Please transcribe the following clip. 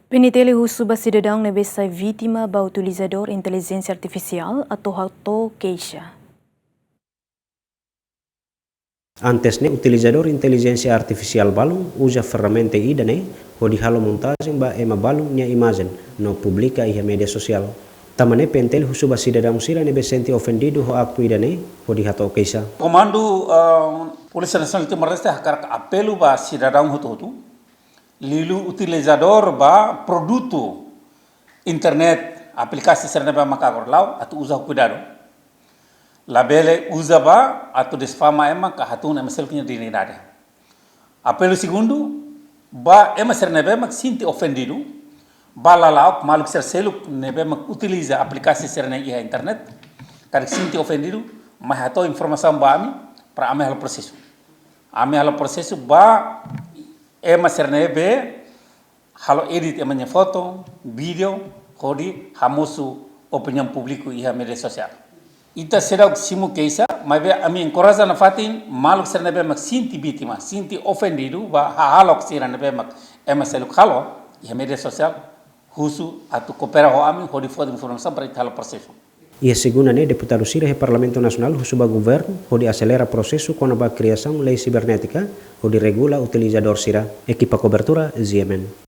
PNTL Husuba cidadão na ser vítima do utilizador inteligência artificial atau queixa. Antes ne utilizador inteligência artificial balung usa ferramenta idane ho di halo montagem ba ema balung nya imagem no publica e media social. Tamane PNTL Husuba cidadão sira ne senti ofendido ho aktu idane ho di hato queixa. Comando Polícia Nacional de Timor-Leste hakar apelo ba cidadão hutu lilu utilizador ba produto internet aplikasi serna ba makagor law atu usa cuidado labele usa ba atu desfama ema ka hatun ema selfnya dinidade apelo segundo ba ema serna ba mak sinti ofendido bala law maluk ser seluk ne ba mak utiliza aplikasi serna iha internet kar sinti ofendido ma hato informação ba ami para ame hal processo ba ema sernebe halo edit emanya foto, video, kodi hamusu opinião público e a mídia social. Ita será simu keisa, mas ami encoraja na fatin maluk sernebe mak sinti vítima, sinti ofendido, ba halok sernebe mak ema seluk halo e a mídia social husu atu coopera ho ami hodi foto informação para halo processo. E segundo ne deputado sira he Parlamento Nacional Husuba governo ho di acelera processo com a criação lei cibernética ho di regula utilizador sira equipa cobertura ZMN.